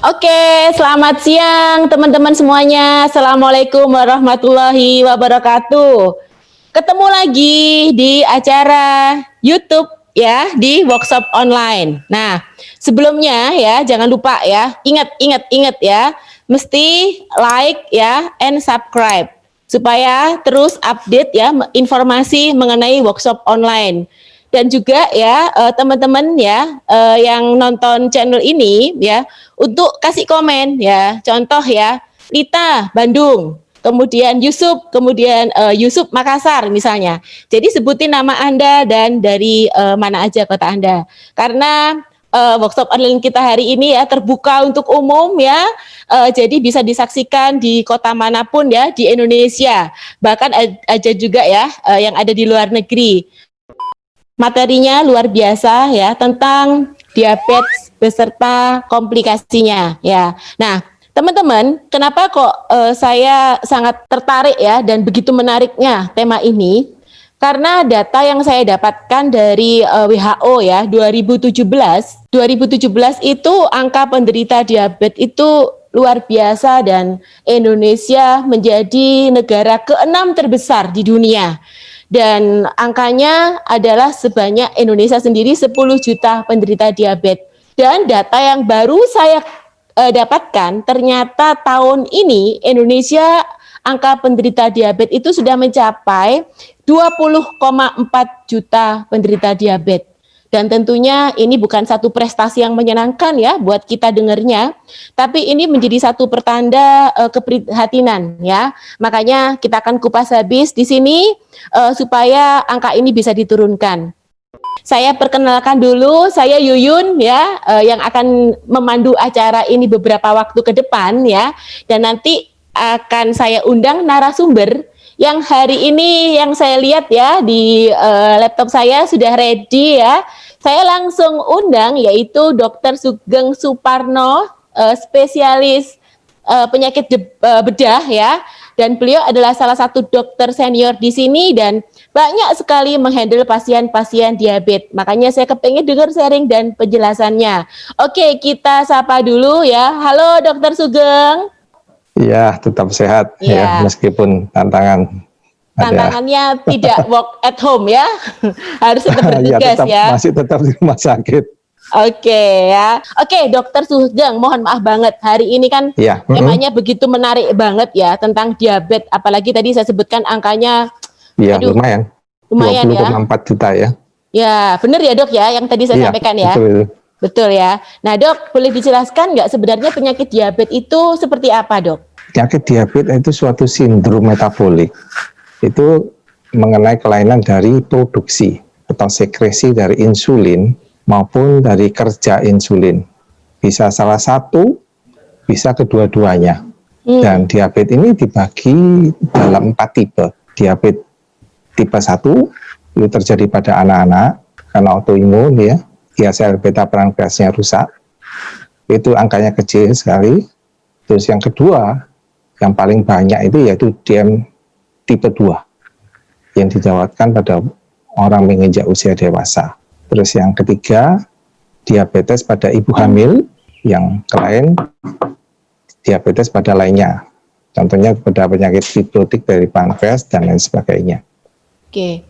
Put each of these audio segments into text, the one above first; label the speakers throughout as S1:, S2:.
S1: Oke, selamat siang teman-teman semuanya. Assalamualaikum warahmatullahi wabarakatuh. Ketemu lagi di acara YouTube ya, di workshop online. Nah, sebelumnya ya, jangan lupa ya, ingat ya, mesti like ya, and subscribe supaya terus update ya informasi mengenai workshop online. Dan juga ya teman-teman ya yang nonton channel ini ya untuk kasih komen ya. Contoh ya, Lita Bandung, kemudian Yusuf Makassar misalnya. Jadi sebutin nama Anda dan dari mana aja kota Anda. Karena workshop online kita hari ini ya terbuka untuk umum ya. Jadi bisa disaksikan di kota manapun ya di Indonesia. Bahkan ada juga ya yang ada di luar negeri. Materinya luar biasa ya tentang diabetes beserta komplikasinya ya. Nah, teman-teman, kenapa kok saya sangat tertarik ya dan begitu menariknya tema ini? Karena data yang saya dapatkan dari WHO ya 2017 itu angka penderita diabetes itu luar biasa dan Indonesia menjadi negara ke-6 terbesar di dunia. Dan angkanya adalah sebanyak Indonesia sendiri 10 juta penderita diabetes. Dan data yang baru saya dapatkan, ternyata tahun ini Indonesia angka penderita diabetes itu sudah mencapai 20,4 juta penderita diabetes. Dan tentunya ini bukan satu prestasi yang menyenangkan ya buat kita dengarnya, tapi ini menjadi satu pertanda keprihatinan ya. Makanya kita akan kupas habis di sini supaya angka ini bisa diturunkan. Saya perkenalkan dulu, saya Yuyun ya yang akan memandu acara ini beberapa waktu ke depan ya. Dan nanti akan saya undang narasumber yang hari ini yang saya lihat ya di laptop saya sudah ready ya. Saya langsung undang yaitu Dr. Sugeng Suparno, spesialis penyakit bedah ya. Dan beliau adalah salah satu dokter senior di sini dan banyak sekali menghandle pasien-pasien diabetes. Makanya saya kepingin dengar sharing dan penjelasannya. Oke, kita sapa dulu ya. Halo Dr. Sugeng.
S2: Iya, tetap sehat ya meskipun tantangannya
S1: tidak work at home ya. Harus tetap bertugas ya.
S2: Masih tetap di rumah sakit.
S1: Oke ya. Oke, Dokter Sugeng, mohon maaf banget. Hari ini kan temanya begitu menarik banget ya tentang diabetes. Apalagi tadi saya sebutkan angkanya.
S2: Iya, lumayan
S1: 20,4
S2: ya. Juta ya.
S1: Ya, benar ya dok ya yang tadi saya sampaikan ya. Betul ya. Nah dok, boleh dijelaskan nggak sebenarnya penyakit diabetes itu seperti apa dok?
S2: Penyakit diabetes itu suatu sindrom metabolik. Itu mengenai kelainan dari produksi atau sekresi dari insulin maupun dari kerja insulin. Bisa salah satu, bisa kedua-duanya. Dan diabetes ini dibagi dalam 4 tipe. Diabetes tipe 1 itu terjadi pada anak-anak karena autoimun ya. Sel beta pankreasnya rusak. Itu angkanya kecil sekali. Terus yang kedua, yang paling banyak itu yaitu DM tipe 2 yang dijawabkan pada orang menginjak usia dewasa. Terus yang ketiga, diabetes pada ibu hamil, yang lain diabetes pada lainnya. Contohnya pada penyakit fibrotik dari pankreas dan lain sebagainya.
S1: Oke.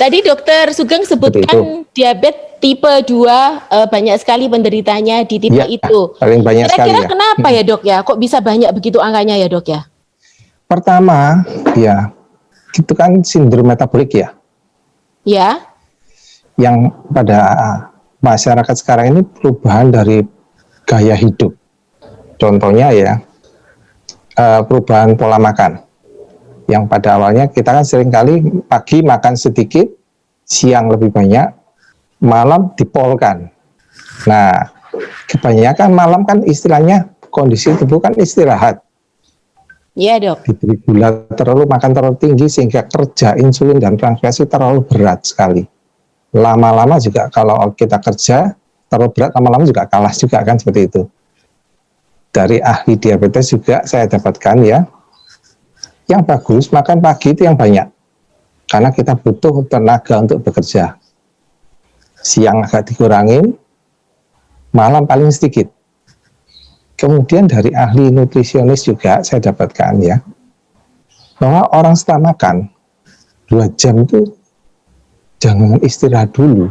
S1: Tadi Dokter Sugeng sebutkan diabetes tipe 2 banyak sekali penderitanya di tipe itu.
S2: Paling banyak sekali.
S1: Kira-kira kenapa ya dok ya? Kok bisa banyak begitu angkanya ya dok ya?
S2: Pertama, ya itu kan sindrom metabolik ya.
S1: Ya.
S2: Yang pada masyarakat sekarang ini perubahan dari gaya hidup. Contohnya ya, perubahan pola makan. Yang pada awalnya kita kan seringkali pagi makan sedikit, siang lebih banyak, malam dipolkan. Nah, kebanyakan malam kan istilahnya kondisi tubuh kan istirahat.
S1: Iya dok.
S2: Diberi gula terlalu, makan terlalu tinggi sehingga kerja insulin dan pankreas terlalu berat sekali. Lama-lama juga kalau kita kerja terlalu berat, lama-lama juga kalah juga kan seperti itu. Dari ahli diabetes juga saya dapatkan ya, yang bagus makan pagi itu yang banyak. Karena kita butuh tenaga untuk bekerja. Siang agak dikurangin, malam paling sedikit. Kemudian dari ahli nutrisionis juga saya dapatkan ya, bahwa orang setelah makan 2 jam itu jangan istirahat dulu.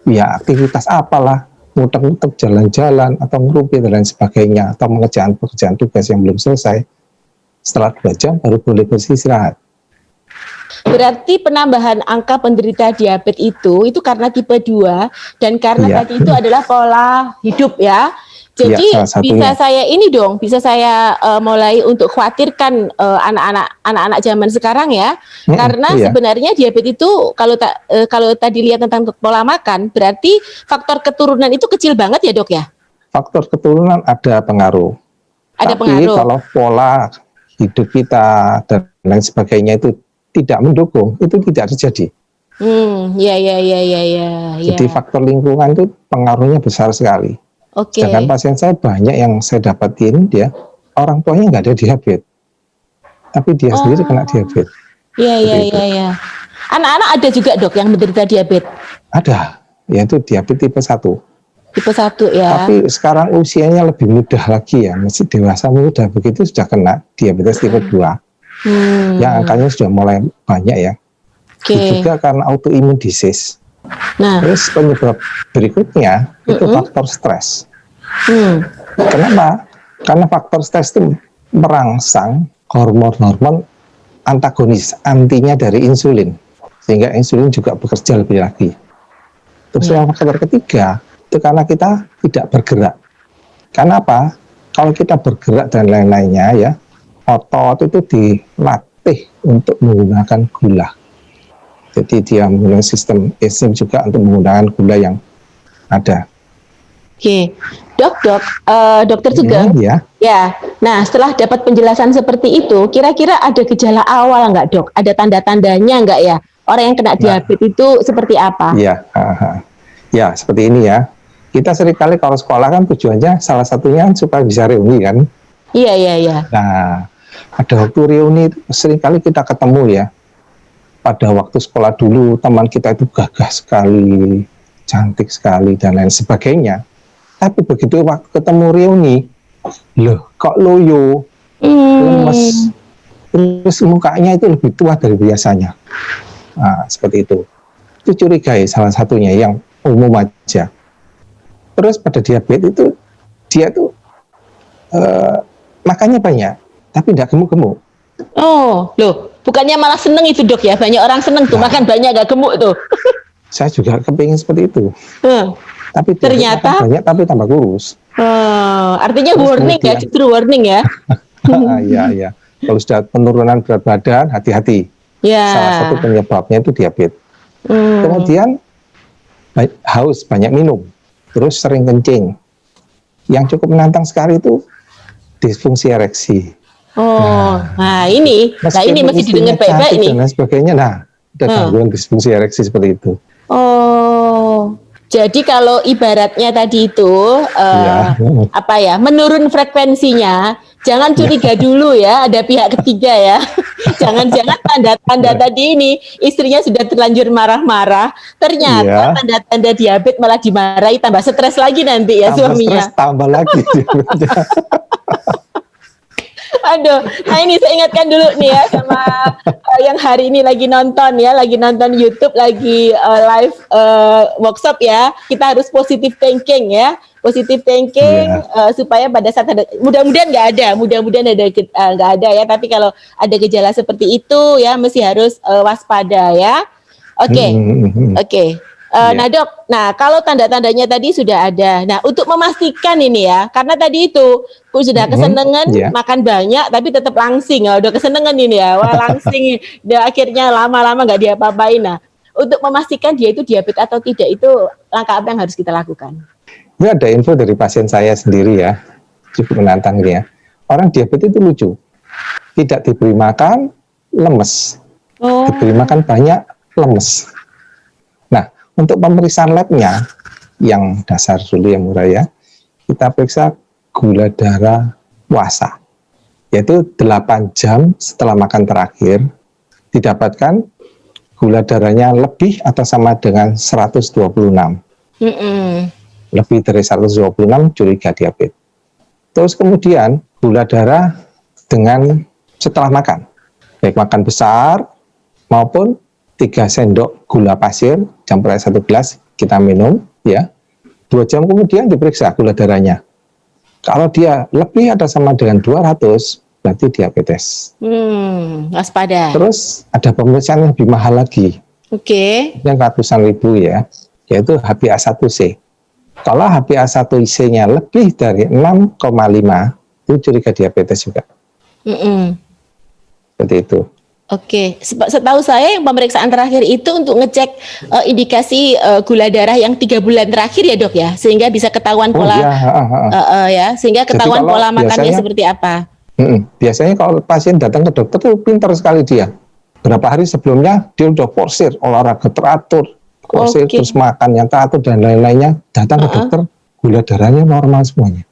S2: Ya aktivitas apalah, muter-muter jalan-jalan atau ngerupin dan lain sebagainya, atau mengerjakan pekerjaan tugas yang belum selesai. Setelah 2 jam baru boleh beristirahat.
S1: Berarti penambahan angka penderita diabetes itu karena tipe 2 dan karena
S2: Iya.
S1: tadi itu adalah pola hidup ya. Jadi
S2: Iya, salah
S1: bisa
S2: satunya.
S1: bisa saya mulai untuk khawatirkan anak-anak zaman sekarang ya. Karena
S2: Iya.
S1: sebenarnya diabetes itu kalau tadi lihat tentang pola makan, berarti faktor keturunan itu kecil banget ya, Dok ya?
S2: Faktor keturunan ada pengaruh.
S1: Ada
S2: Tapi
S1: pengaruh.
S2: kalau pola hidup kita dan lain sebagainya itu tidak mendukung, itu tidak terjadi.
S1: Ya.
S2: Jadi faktor lingkungan itu pengaruhnya besar sekali.
S1: Oke.
S2: Sedangkan pasien saya banyak yang saya dapatin, dia orang tuanya nggak ada diabetes, tapi dia sendiri kena diabetes.
S1: Iya. Anak-anak ada juga, Dok, yang menderita diabetes?
S2: Ada, yaitu diabetes tipe 1.
S1: Tipe 1 ya.
S2: Tapi sekarang usianya lebih mudah lagi ya, masih dewasa muda, begitu sudah kena diabetes tipe 2. Yang angkanya sudah mulai banyak ya. Itu juga karena autoimmune disease.
S1: Nah,
S2: Terus penyebab berikutnya itu faktor stres. Kenapa? Karena faktor stres itu merangsang hormon-hormon antagonis, antinya dari insulin, sehingga insulin juga bekerja lebih lagi. Terus yang faktor ketiga itu karena kita tidak bergerak. Karena apa? Kalau kita bergerak dan lain-lainnya ya, otot itu dilatih untuk menggunakan gula. Jadi dia menggunakan sistem enzim juga untuk menggunakan gula yang ada.
S1: Oke, dokter juga.
S2: Ya.
S1: Ya. Nah, setelah dapat penjelasan seperti itu, kira-kira ada gejala awal nggak, Dok? Ada tanda-tandanya nggak ya? Orang yang kena diabetes itu seperti apa?
S2: Ya, seperti ini ya. Kita seringkali kalau sekolah kan tujuannya salah satunya supaya bisa reuni kan.
S1: Iya.
S2: Nah, ada waktu reuni seringkali kita ketemu ya. Pada waktu sekolah dulu teman kita itu gagah sekali, cantik sekali dan lain sebagainya. Tapi begitu waktu ketemu reuni, loh kok loyo, lemes, terus mukanya itu lebih tua dari biasanya. Nah, seperti itu. Itu curigai salah satunya yang umum aja. Terus pada diabetes itu dia tuh makannya banyak, tapi tidak gemuk-gemuk.
S1: Oh, loh, bukannya malah seneng itu, Dok ya? Banyak orang seneng tuh, makan banyak gak gemuk tuh.
S2: Saya juga kepingin seperti itu. Tapi
S1: ternyata
S2: banyak tapi tambah kurus.
S1: Artinya terus warning kemudian, ya, justru warning ya.
S2: Iya. Kalau sudah penurunan berat badan, hati-hati. Salah satu penyebabnya itu diabetes. Kemudian haus, banyak minum, terus sering kencing. Yang cukup menantang sekali itu disfungsi ereksi.
S1: Nah ini mesti didengar baik-baik nih.
S2: Dan sebagainya. Nah, ada gangguan disfungsi ereksi seperti itu.
S1: Jadi kalau ibaratnya tadi itu menurun frekuensinya, jangan curiga dulu ya, ada pihak ketiga ya. Jangan-jangan tanda-tanda tadi ini istrinya sudah terlanjur marah-marah, ternyata tanda-tanda diabetes malah dimarahi, tambah stres lagi nanti ya suaminya.
S2: Tambah lagi.
S1: Aduh, nah ini saya ingatkan dulu nih ya sama yang hari ini lagi nonton YouTube, lagi live workshop ya. Kita harus positive thinking ya, supaya pada saat ada, mudah-mudahan nggak ada ya. Tapi kalau ada gejala seperti itu ya, mesti harus waspada ya. Oke. Nah Dok, kalau tanda-tandanya tadi sudah ada. Nah untuk memastikan ini ya, karena tadi itu sudah kesenangan makan banyak, tapi tetap langsing. Udah kesenangan ini ya, langsing. Udah akhirnya lama-lama nggak diapa-apain. Nah untuk memastikan dia itu diabetes atau tidak, itu langkah apa yang harus kita lakukan?
S2: Ini ada info dari pasien saya sendiri ya, cukup menantang ini ya. Orang diabetes itu lucu, tidak diberi makan lemes, diberi makan banyak lemes. Untuk pemeriksaan labnya yang dasar dulu yang murah ya, kita periksa gula darah puasa, yaitu 8 jam setelah makan terakhir, didapatkan gula darahnya lebih atau sama dengan 126. Lebih dari 126 curiga diabetes. Terus kemudian gula darah dengan setelah makan, baik makan besar maupun 3 sendok gula pasir campur air 1 gelas kita minum ya. 2 jam kemudian diperiksa gula darahnya. Kalau dia lebih atau sama dengan 200 berarti diabetes.
S1: Waspada.
S2: Terus ada pemeriksaan yang lebih mahal lagi.
S1: Oke.
S2: Yang ratusan ribu ya, yaitu HbA1c. Kalau HbA1c-nya lebih dari 6,5 itu curiga diabetes juga. Seperti itu.
S1: Oke, setahu saya yang pemeriksaan terakhir itu untuk ngecek indikasi gula darah yang 3 bulan terakhir ya dok ya, sehingga bisa ketahuan pola ya, sehingga ketahuan pola makannya seperti apa.
S2: Biasanya kalau pasien datang ke dokter tuh pintar sekali dia. Berapa hari sebelumnya dia udah porsir, olahraga teratur, porsir terus makan yang teratur dan lain-lainnya. Datang ke dokter, gula darahnya normal semuanya.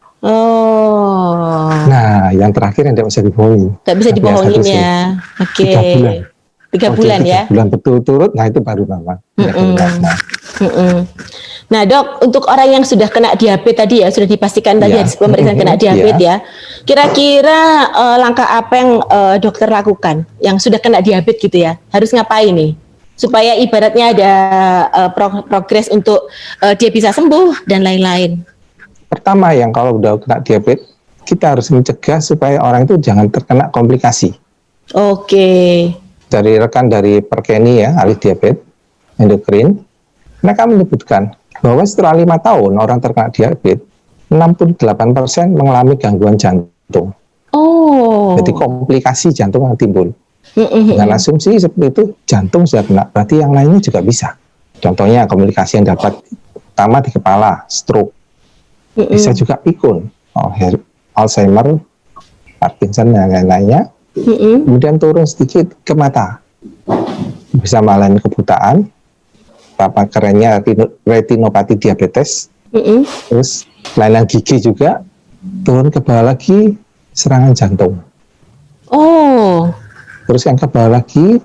S2: Nah, yang terakhir yang tidak bisa dibohongin.
S1: Tidak bisa dibohongin ya. Oke.
S2: 3 bulan.
S1: 3 bulan ya.
S2: 3 bulan betul-turut, nah itu baru normal.
S1: Nah dok, untuk orang yang sudah kena diabetes tadi ya, sudah dipastikan tadi ada pemeriksaan kena diabetes ya. Kira-kira langkah apa yang dokter lakukan yang sudah kena diabetes gitu ya? Harus ngapain nih? Supaya ibaratnya ada progres untuk dia bisa sembuh dan lain-lain.
S2: Pertama yang kalau udah kena diabetes, kita harus mencegah supaya orang itu jangan terkena komplikasi.
S1: Oke. Dari
S2: rekan dari Perkeni ya, ahli diabetes endokrin, mereka menyebutkan bahwa setelah 5 tahun orang terkena diabetes, 68% mengalami gangguan jantung. Jadi komplikasi jantung yang timbul. Dengan asumsi seperti itu, jantung sudah kena, berarti yang lainnya juga bisa. Contohnya komplikasi yang dapat pertama di kepala, stroke. Bisa juga pikun, Alzheimer, Parkinson dan lain-lainnya. Kemudian turun sedikit ke mata, bisa mengalami kebutaan, apa kerennya retinopati diabetes, terus kelainan gigi juga, turun ke bawah lagi serangan jantung. Terus yang ke bawah lagi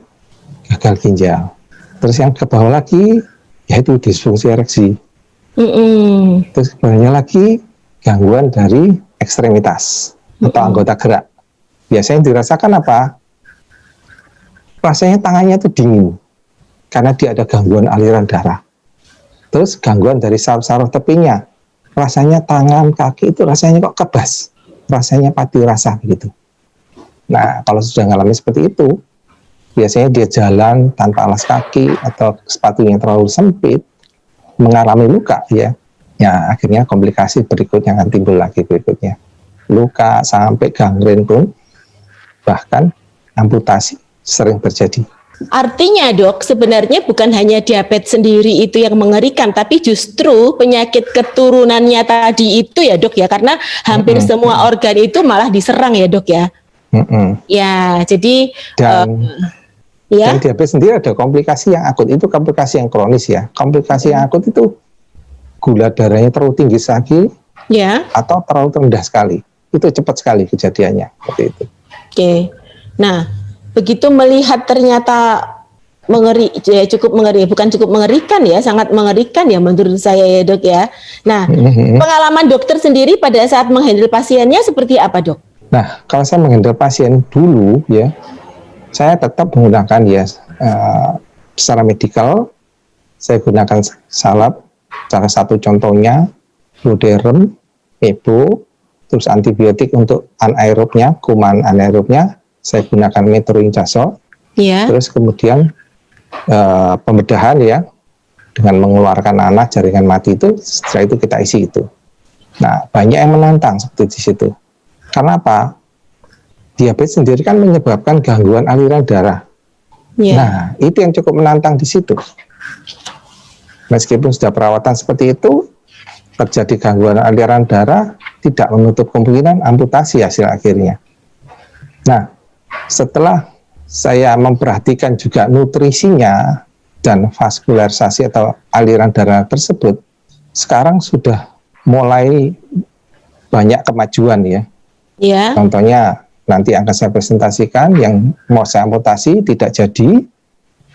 S2: gagal ginjal, terus yang ke bawah lagi yaitu disfungsi ereksi. Terus kemudian lagi gangguan dari ekstremitas atau anggota gerak. Biasanya dirasakan apa? Rasanya tangannya itu dingin karena dia ada gangguan aliran darah. Terus gangguan dari saraf-saraf tepinya, rasanya tangan, kaki itu rasanya kok kebas, rasanya pati rasa gitu. Nah, kalau sudah mengalami seperti itu, biasanya dia jalan tanpa alas kaki atau sepatunya terlalu sempit, mengalami luka ya. Ya, akhirnya komplikasi berikutnya akan timbul lagi berikutnya. Luka sampai gangren pun, bahkan amputasi sering terjadi.
S1: Artinya dok, sebenarnya bukan hanya diabetes sendiri itu yang mengerikan, tapi justru penyakit keturunannya tadi itu ya dok ya, karena hampir semua organ itu malah diserang ya dok ya. Ya, jadi dan
S2: diabetes sendiri ada komplikasi yang akut, itu komplikasi yang kronis ya. Komplikasi yang akut itu gula darahnya terlalu tinggi sekali, atau terlalu rendah sekali. Itu cepat sekali kejadiannya seperti itu.
S1: Oke. Nah, begitu melihat ternyata cukup mengeri, bukan cukup mengerikan ya, sangat mengerikan ya menurut saya ya dok ya. Nah, pengalaman dokter sendiri pada saat menghandle pasiennya seperti apa dok?
S2: Nah, kalau saya menghandle pasien dulu ya, saya tetap menggunakan ya secara medikal, saya gunakan salep. Salah satu contohnya Fludarem, EPO, terus antibiotik untuk anaerobnya, kuman anaerobnya, saya gunakan metronidazole. Terus kemudian pembedahan ya, dengan mengeluarkan nanah jaringan mati itu, setelah itu kita isi itu. Nah, banyak yang menantang seperti di situ. Karena apa? Diabetes sendiri kan menyebabkan gangguan aliran darah. Nah, itu yang cukup menantang di situ. Meskipun sudah perawatan seperti itu, terjadi gangguan aliran darah, tidak menutup kemungkinan amputasi hasil akhirnya. Nah, setelah saya memperhatikan juga nutrisinya dan vaskularisasi atau aliran darah tersebut, sekarang sudah mulai banyak kemajuan ya. Contohnya nanti akan saya presentasikan yang mau saya amputasi tidak jadi,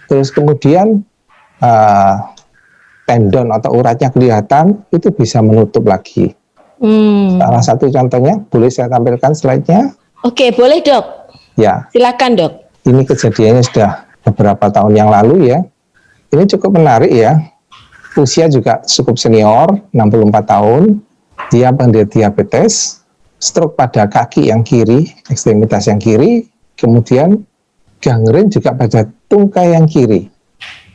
S2: terus kemudian tendon atau uratnya kelihatan, itu bisa menutup lagi. Salah satu contohnya, boleh saya tampilkan slide-nya?
S1: Oke, boleh dok.
S2: Ya,
S1: Silakan dok.
S2: ini kejadiannya sudah beberapa tahun yang lalu ya. Ini cukup menarik ya. Usia juga cukup senior, 64 tahun. Dia penderita diabetes, stroke pada kaki yang kiri, ekstremitas yang kiri, kemudian gangren juga pada tungkai yang kiri.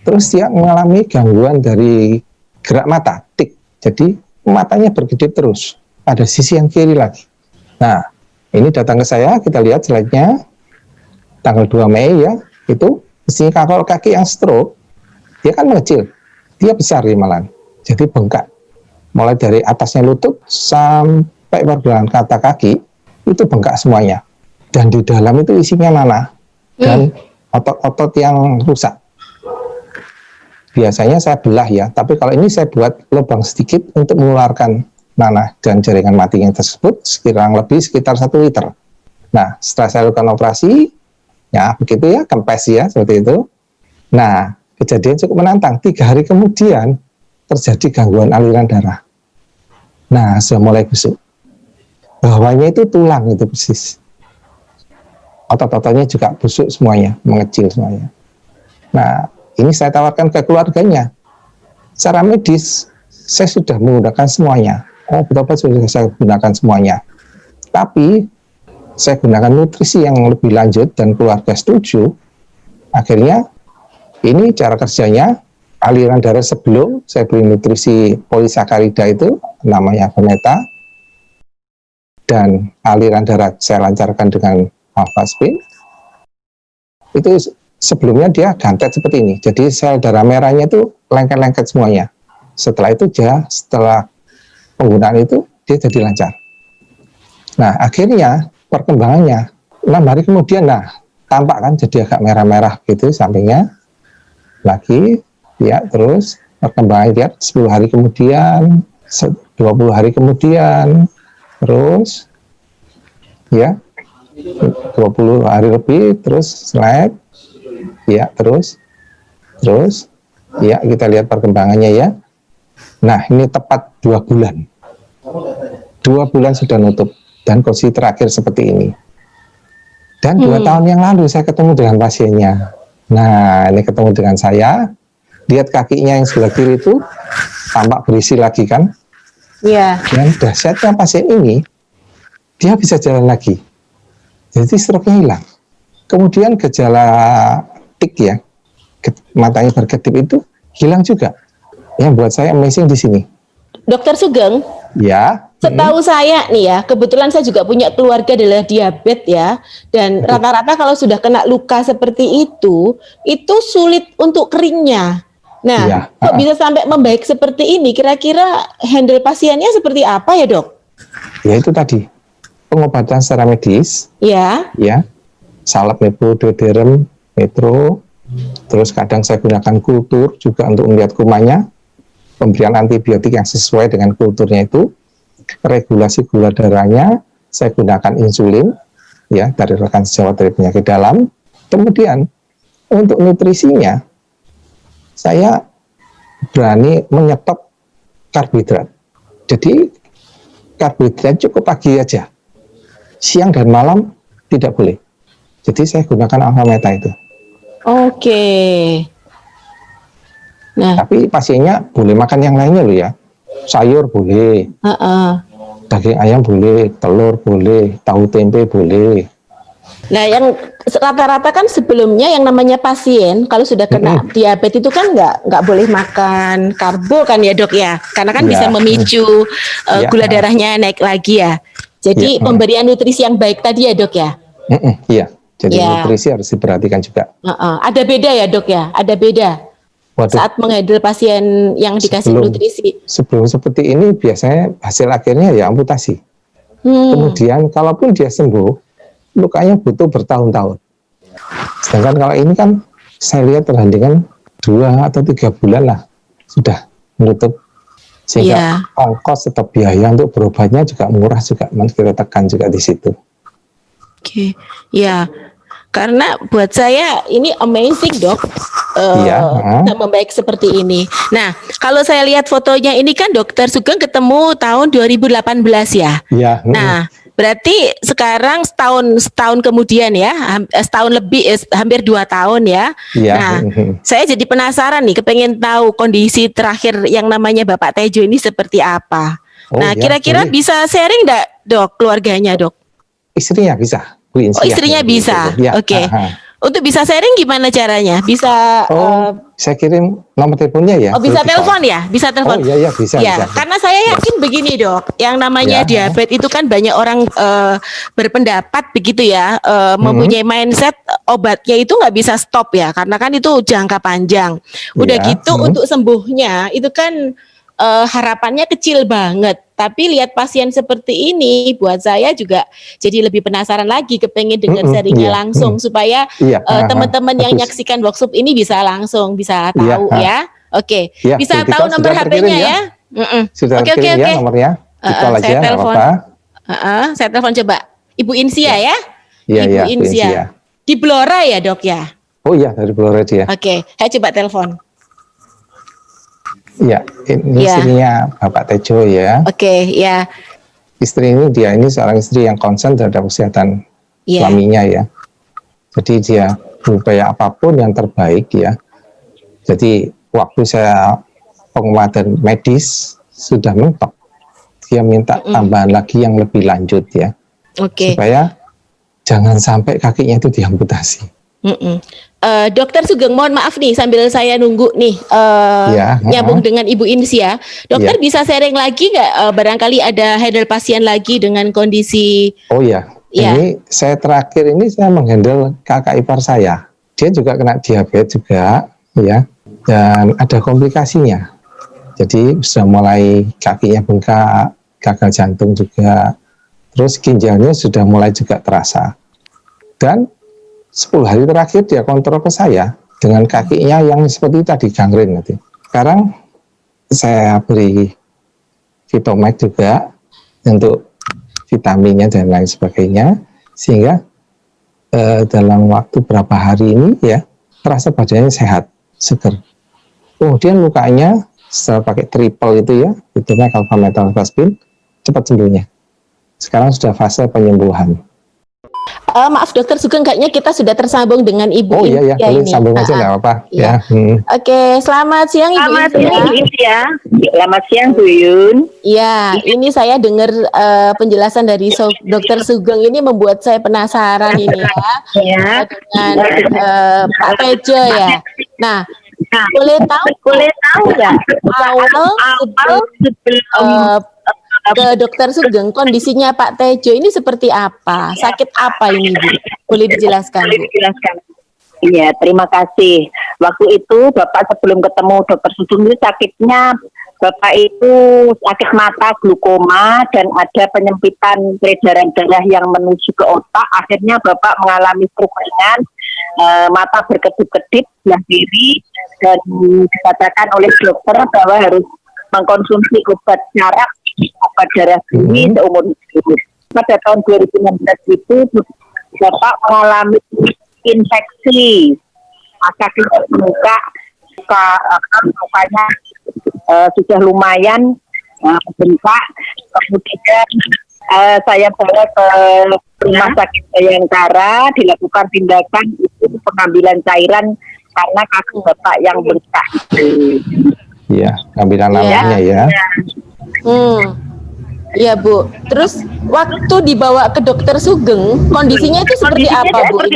S2: Terus dia mengalami gangguan dari gerak mata, tik. Jadi matanya berkedip terus pada sisi yang kiri lagi. Nah, ini datang ke saya, kita lihat slide-nya. Tanggal 2 Mei ya, itu mestinya kalau kaki yang stroke, dia kan mengecil, dia besar di malam. Jadi bengkak. Mulai dari atasnya lutut sampai pergelangan kata kaki, itu bengkak semuanya. Dan di dalam itu isinya nanah dan otot-otot yang rusak. Biasanya saya belah ya, tapi kalau ini saya buat lubang sedikit untuk mengeluarkan nanah dan jaringan matinya tersebut sekitar 1 liter. Nah, setelah saya lakukan operasi, ya begitu ya, kempes ya, seperti itu. Nah, kejadian cukup menantang. 3 hari kemudian terjadi gangguan aliran darah. Nah, sudah mulai busuk. Bawahnya itu tulang itu persis. Otot-ototnya juga busuk semuanya, mengecil semuanya. Nah, ini saya tawarkan ke keluarganya. Secara medis, saya sudah menggunakan semuanya. Oh, betul-betul sudah saya gunakan semuanya. Tapi, saya gunakan nutrisi yang lebih lanjut dan keluarga setuju. Akhirnya, ini cara kerjanya, aliran darah sebelum saya beri nutrisi polisakarida itu, namanya Fometa. Dan aliran darah saya lancarkan dengan alpha spin. Itu sebelumnya dia gantet seperti ini. Jadi sel darah merahnya itu lengket-lengket semuanya. Setelah itu setelah penggunaan itu dia jadi lancar. Nah, akhirnya perkembangannya 6 hari kemudian, nah tampak kan jadi agak merah-merah gitu sampingnya. Lagi ya, terus perkembangan lihat 10 hari kemudian, 20 hari kemudian, terus ya 20 hari lebih, terus slide ya, terus ya, kita lihat perkembangannya ya. Nah, ini tepat 2 bulan 2 bulan sudah nutup dan kondisi terakhir seperti ini. Dan 2 tahun yang lalu saya ketemu dengan pasiennya. Nah, ini ketemu dengan saya, lihat kakinya yang sebelah kiri itu tampak berisi lagi kan.
S1: Iya.
S2: Dan dahsyatnya pasien ini, dia bisa jalan lagi. Jadi stroke-nya hilang. Kemudian gejala tik ya, matanya berkedip itu hilang juga. Yang buat saya amazing di sini.
S1: Dokter Sugeng,
S2: Ya.
S1: setahu saya nih ya, kebetulan saya juga punya keluarga adalah diabetes ya, dan rata-rata kalau sudah kena luka seperti itu sulit untuk keringnya. Nah,
S2: Iya.
S1: kok bisa sampai membaik seperti ini? Kira-kira handle pasiennya seperti apa ya dok?
S2: Ya itu tadi, pengobatan secara medis,
S1: Ya.
S2: salep mepododerm, metro, terus kadang saya gunakan kultur juga untuk melihat kumannya, pemberian antibiotik yang sesuai dengan kulturnya itu, regulasi gula darahnya, saya gunakan insulin, ya dari rekan sejawat dari penyakit dalam. Kemudian untuk nutrisinya, saya berani menyetop karbohidrat. Jadi karbohidrat cukup pagi aja, siang dan malam tidak boleh. Jadi saya gunakan alpha meta itu.
S1: Oke. Nah,
S2: Tapi pasiennya boleh makan yang lainnya loh ya. Sayur boleh, daging ayam boleh, telur boleh, tahu tempe boleh.
S1: nah yang rata-rata kan sebelumnya yang namanya pasien kalau sudah kena diabetes itu kan nggak boleh makan karbo kan ya dok ya, karena kan
S2: Ya.
S1: bisa memicu gula darahnya naik lagi ya. Jadi pemberian nutrisi yang baik tadi ya dok ya.
S2: Iya, jadi
S1: Ya.
S2: nutrisi harus diperhatikan juga.
S1: Ada beda ya dok ya, ada beda
S2: Waduh,
S1: saat menghandle pasien yang dikasih nutrisi.
S2: sebelum seperti ini biasanya hasil akhirnya ya amputasi. Kemudian kalaupun dia sembuh, lukanya butuh bertahun-tahun. Sedangkan kalau ini kan saya lihat terhandingan 2 atau 3 bulan lah sudah menutup, sehingga ongkos atau biaya untuk berobatnya juga murah juga, kita tekan juga di situ.
S1: Oke, ya. Karena buat saya ini amazing dok, bisa membaik seperti ini. Nah, kalau saya lihat fotonya ini kan Dokter Sugeng ketemu tahun 2018 ya.
S2: Iya.
S1: Nah, berarti sekarang setahun kemudian ya, setahun lebih, hampir 2 tahun ya.
S2: Iya.
S1: Nah, saya jadi penasaran nih, kepengen tahu kondisi terakhir yang namanya Bapak Tejo ini seperti apa. Nah, kira-kira bisa sharing enggak dok keluarganya dok?
S2: Istrinya bisa. Bu
S1: Oh, istrinya bisa.
S2: Ya.
S1: Oke. Untuk bisa sharing gimana caranya? Bisa
S2: saya kirim nomor teleponnya ya.
S1: Oh, bisa telepon ya? Bisa telepon.
S2: Oh iya bisa,
S1: ya,
S2: bisa.
S1: Karena saya yakin begini, Dok. Yang namanya diabetes itu kan banyak orang berpendapat begitu ya, mempunyai mindset obatnya itu nggak bisa stop ya, karena kan itu jangka panjang. Udah gitu untuk sembuhnya itu kan harapannya kecil banget. Tapi lihat pasien seperti ini, buat saya juga jadi lebih penasaran lagi, kepengen dengar sharingnya langsung supaya teman-teman yang nyaksikan workshop ini bisa langsung bisa tahu ya. Oke, bisa tahu nomor HP-nya ya.
S2: Sudah
S1: Oke.
S2: Ya, nomornya.
S1: Saya telepon. Saya telepon coba. Ibu Insia ya. Ibu Insia. Di Blora ya dok ya.
S2: Oh iya, dari Blora dia.
S1: Oke, saya coba telepon.
S2: Ya, ini istrinya Bapak Tejo ya.
S1: Oke, ya.
S2: Istri ini seorang istri yang concern terhadap kesehatan suaminya ya. Jadi dia berupaya apapun yang terbaik ya. Jadi waktu saya penguatan medis sudah mentok, dia minta tambahan lagi yang lebih lanjut ya. Supaya jangan sampai kakinya itu diamputasi.
S1: Dokter Sugeng, mohon maaf nih sambil saya nunggu nih nyambung dengan Ibu Insia. Dokter bisa sharing lagi nggak? Barangkali ada handle pasien lagi dengan kondisi.
S2: Oh ya. Ini saya terakhir ini saya menghandle kakak ipar saya. Dia juga kena diabetes juga ya, dan ada komplikasinya. Jadi sudah mulai kakinya bengkak, gagal jantung juga. Terus ginjalnya sudah mulai juga terasa. Dan 10 hari terakhir dia kontrol ke saya dengan kakinya yang seperti tadi gangren nanti. Sekarang saya beri Vitomed juga untuk vitaminnya dan lain sebagainya, sehingga dalam waktu berapa hari ini ya terasa badannya sehat, seger. Kemudian lukanya setelah pakai triple itu ya, itu metalvaspin, cepat sembuhnya. Sekarang sudah fase penyembuhan.
S1: Maaf Dokter Sugeng, kayaknya kita sudah tersambung dengan Ibu Insia
S2: boleh
S1: ini.
S2: Sambung aja nggak apa-apa.
S1: Oke, selamat siang Ibu Insia.
S3: Selamat siang Bu Yun.
S1: Ya, ini saya dengar penjelasan dari Dokter Sugeng ini membuat saya penasaran ini ya, dengan Pak Tejo ya. Nah, boleh tahu nggak awal sebelum ke Dokter Sugeng kondisinya Pak Tejo ini seperti apa? Sakit apa ini Bu? Boleh dijelaskan Bu?
S3: Iya, terima kasih. Waktu itu Bapak sebelum ketemu Dokter Sugeng itu sakitnya, Bapak itu sakit mata, glukoma, dan ada penyempitan peredaran darah yang menuju ke otak. Akhirnya Bapak mengalami stroke ringan, mata berkedip-kedip sebelah kiri, dan dikatakan oleh dokter bahwa harus mengkonsumsi obat syaraf, obat darah tinggi seumur hidup. Pada tahun 2016 itu Bapak mengalami infeksi kaki muka, mukanya sudah lumayan bengkak. Kemudian saya bawa ke rumah sakit Bayangkara, dilakukan tindakan itu pengambilan cairan karena kaki Bapak yang bengkak.
S2: Iya, pengambilan lambungnya ya.
S1: Iya Bu. Terus waktu dibawa ke Dokter Sugeng, kondisinya itu seperti apa Bu?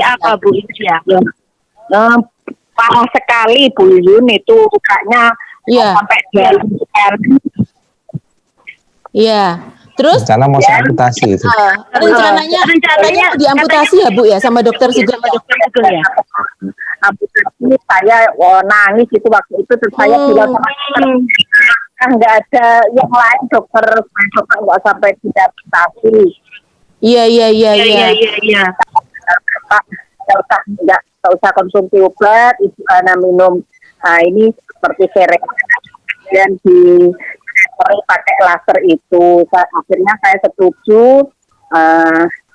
S3: Parah sekali Bu Yun, itu mukanya sampai jalan.
S1: Iya. Terus
S2: rencana mau amputasi itu.
S1: Rencananya mau diamputasi ya Bu ya sama Dokter Sugeng ya.
S3: Amputasi saya nangis itu waktu itu, terus saya bilang sama dokter, nggak ada yang lain dokter nggak sampai tidak amputasi.
S1: Iya.
S3: Pak, nggak usah konsumsi obat, ibu Ana minum. Nah ini seperti serek dan di pakai laser itu. Akhirnya saya setuju.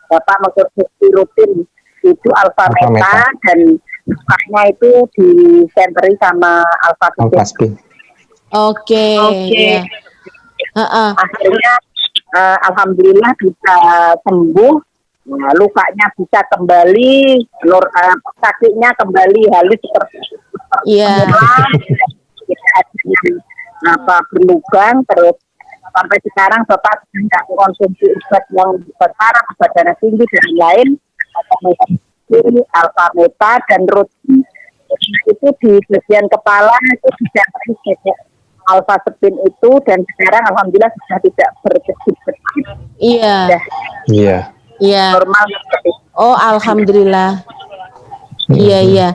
S3: Bapak mengkonsumsi rutin itu alfa
S2: Alpha
S3: meta
S2: Meta.
S3: dan lukanya itu disenteri sama alfa
S2: Alfaspin.
S1: Oke, ya. Heeh.
S3: Akhirnya alhamdulillah bisa sembuh. Nah, lukanya bisa kembali, kakinya kembali halus seperti
S1: Iya.
S3: semula, tidak ada yang berlubang. Terus sampai sekarang Bapak tidak mengkonsumsi obat yang besar, obat darah tinggi dan lain, alfa meta dan rutin itu di bagian kepala itu tidak terjadi alfa spin itu, dan sekarang alhamdulillah sudah tidak berkedip-kedip,
S1: Iya.
S3: sudah
S2: Iya.
S1: Iya.
S3: normal seperti itu.
S1: Oh, alhamdulillah. Iya, iya.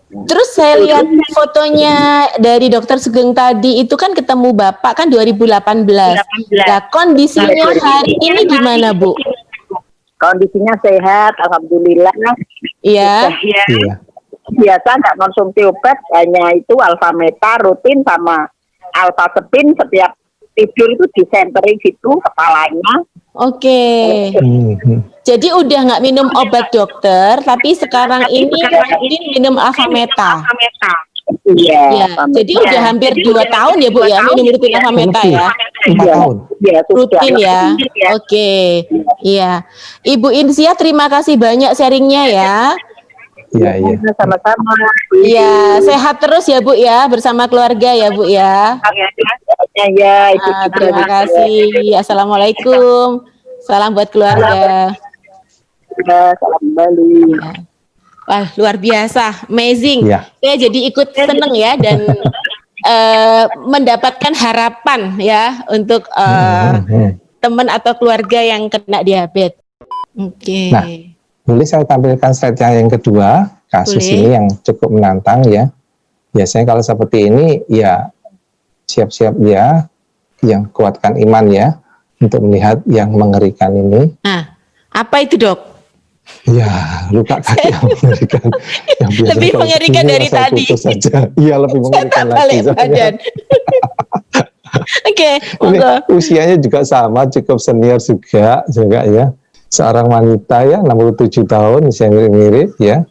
S1: Terus saya lihat fotonya dari Dokter Sugeng tadi itu kan ketemu Bapak kan 2018. Nah, kondisinya hari ini gimana, Bu?
S3: Kondisinya sehat, alhamdulillah.
S1: Iya.
S2: Iya.
S3: Biasa nggak konsumsi obat, hanya itu alfa meta rutin sama alfa spin. Setiap tidur itu disentering gitu kepalanya.
S1: Oke.
S2: Mhm.
S1: Jadi udah nggak minum obat dokter, tapi sekarang ini rutin minum alfa meta.
S3: Iya.
S1: Ya, jadi udah hampir 2 tahun ya Bu ya minum rutin alfa meta
S2: Lebih.
S1: ya.
S2: 4 tahun.
S3: Iya, sudah.
S1: Rutin ya. Oke. Iya. Ibu Insia terima kasih banyak sharingnya ya.
S2: Iya, iya.
S3: Sama-sama.
S1: Iya, sehat terus ya Bu ya bersama keluarga ya Bu ya.
S3: Ya, itu
S1: Ah, terima kasih. Assalamualaikum. Salam buat keluarga.
S3: Salam kembali.
S1: Wah, luar biasa, amazing.
S2: Iya.
S1: Saya jadi ikut seneng ya dan mendapatkan harapan ya untuk teman atau keluarga yang kena diabetes. Oke.
S2: Nah, boleh saya tampilkan slide yang kedua, kasus
S1: Boleh.
S2: ini yang cukup menantang ya. Biasanya kalau seperti ini ya siap-siap ya, yang kuatkan iman ya, untuk melihat yang mengerikan ini.
S1: Nah, apa itu dok?
S2: Ya, luka kaki yang mengerikan. Yang biasa
S1: Lebih
S2: kalau
S1: mengerikan
S2: begini
S1: dari
S2: rasanya
S1: tadi.
S2: putus saja. Iya, lebih mengerikan lagi.
S1: Balik
S2: soalnya.
S1: badan. Oke,
S2: Ini
S1: monggo.
S2: usianya juga sama, cukup senior juga ya. Seorang wanita ya, 67 tahun, usia mirip-mirip ya.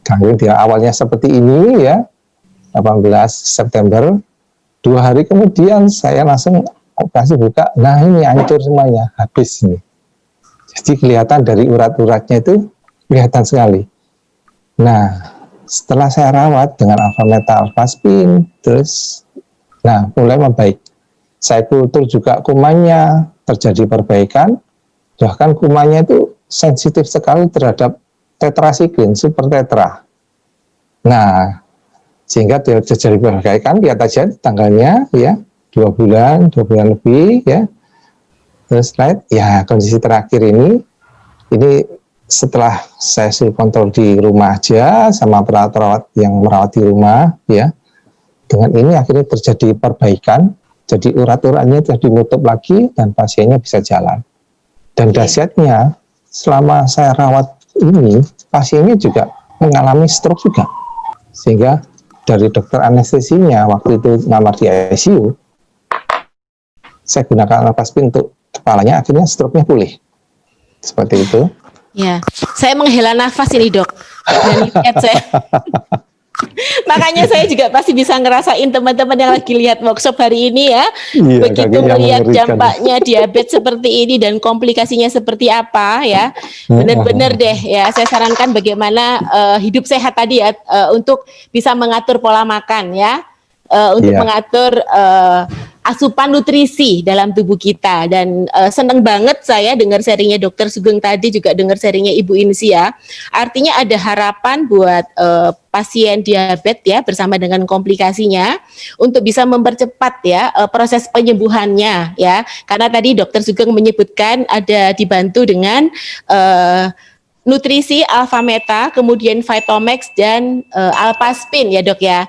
S2: Gangguan dia awalnya seperti ini ya, 18 September. 2 hari kemudian saya langsung operasi buka, nah ini hancur semuanya, habis ini. Jadi kelihatan dari urat-uratnya itu kelihatan sekali. Nah, setelah saya rawat dengan alfa meta alfaspin, terus nah mulai membaik. Saya kultur juga kumannya, terjadi perbaikan. Bahkan kumannya itu sensitif sekali terhadap tetrasiklin, super tetra. Nah, sehingga dia terjadi perbaikan, lihat aja tanggalnya ya, 2 bulan lebih ya. Terus slide, ya kondisi terakhir ini setelah saya suruh kontrol di rumah aja sama perawat-perawat yang merawat di rumah ya. Dengan ini akhirnya terjadi perbaikan, jadi urat-uratnya sudah ditutup lagi dan pasiennya bisa jalan. Dan dahsyatnya selama saya rawat ini, pasiennya juga mengalami stroke juga. Sehingga dari dokter anestesinya waktu itu ngamar di ICU, saya gunakan alfaspin untuk kepalanya, akhirnya stroke-nya pulih. Seperti itu.
S1: Ya, saya menghela nafas ini dok. Dan lihat saya. Makanya saya juga pasti bisa ngerasain teman-teman yang lagi lihat workshop hari ini ya.
S2: Iya,
S1: Begitu
S2: kakinya
S1: melihat
S2: mengerikan.
S1: dampaknya diabetes seperti ini dan komplikasinya seperti apa ya. Benar-benar deh ya, saya sarankan bagaimana hidup sehat tadi ya, untuk bisa mengatur pola makan ya. Untuk
S2: Iya.
S1: mengatur asupan nutrisi dalam tubuh kita. Dan seneng banget saya dengar sharingnya Dokter Sugeng tadi, juga dengar sharingnya Ibu Insia. Artinya ada harapan buat pasien diabetes ya, bersama dengan komplikasinya, untuk bisa mempercepat ya proses penyembuhannya ya. Karena tadi Dokter Sugeng menyebutkan ada dibantu dengan nutrisi alfa meta, kemudian Vitomax dan alfaspin ya dok ya.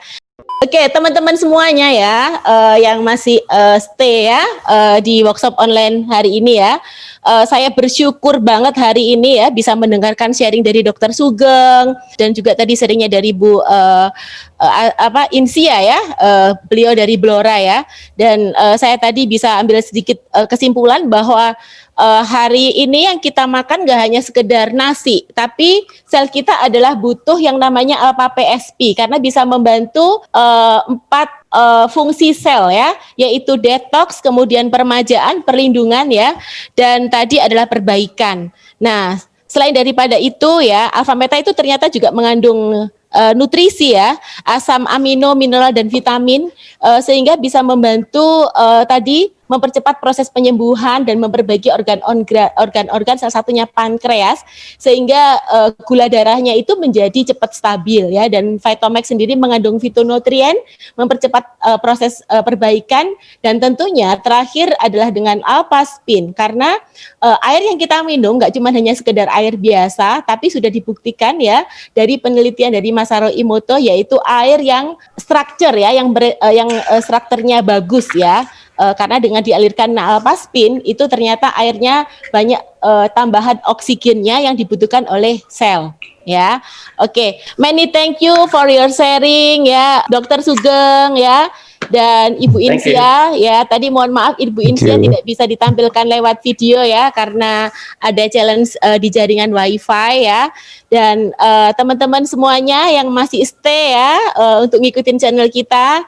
S1: Oke, teman-teman semuanya ya, yang masih stay ya di workshop online hari ini ya, saya bersyukur banget hari ini ya bisa mendengarkan sharing dari Dokter Sugeng dan juga tadi sharingnya dari Bu Insia ya, beliau dari Blora ya. Dan saya tadi bisa ambil sedikit kesimpulan bahwa hari ini yang kita makan gak hanya sekedar nasi, tapi sel kita adalah butuh yang namanya alpha PSP karena bisa membantu 4 fungsi sel ya, yaitu detox, kemudian peremajaan, perlindungan ya, dan tadi adalah perbaikan. Nah, selain daripada itu ya, alpha meta itu ternyata juga mengandung nutrisi ya, asam amino, mineral dan vitamin sehingga bisa membantu tadi mempercepat proses penyembuhan dan memperbaiki organ-organ salah satunya pankreas sehingga gula darahnya itu menjadi cepat stabil ya, dan Vitomax sendiri mengandung fitonutrien mempercepat proses perbaikan, dan tentunya terakhir adalah dengan alpha spin karena air yang kita minum nggak cuma hanya sekedar air biasa tapi sudah dibuktikan ya dari penelitian dari Masaru Emoto yaitu air yang structure ya, yang strukturnya bagus ya. Karena dengan dialirkan alpha spin itu ternyata airnya banyak tambahan oksigennya yang dibutuhkan oleh sel ya. Oke, many thank you for your sharing ya Dokter Sugeng ya dan Ibu Insia ya. Tadi mohon maaf Ibu Insia tidak bisa ditampilkan lewat video ya karena ada challenge di jaringan wifi ya. Dan teman-teman semuanya yang masih stay ya untuk ngikutin channel kita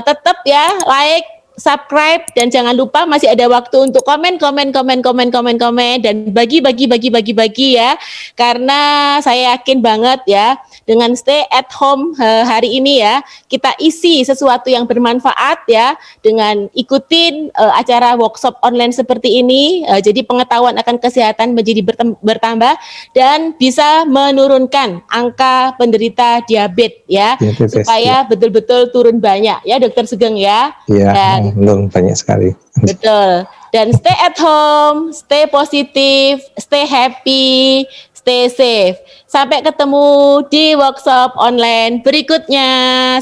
S1: tetap ya like, subscribe, dan jangan lupa masih ada waktu untuk komen dan bagi ya, karena saya yakin banget ya dengan stay at home hari ini ya kita isi sesuatu yang bermanfaat ya dengan ikutin acara workshop online seperti ini, jadi pengetahuan akan kesehatan menjadi bertambah dan bisa menurunkan angka penderita diabetes ya, supaya betul-betul turun banyak ya Dokter Sugeng ya.
S2: Iya, banyak sekali.
S1: Betul. Dan stay at home, stay positif, stay happy, stay safe. Sampai ketemu di workshop online berikutnya.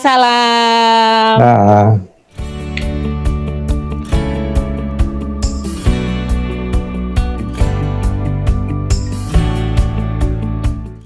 S1: Salam.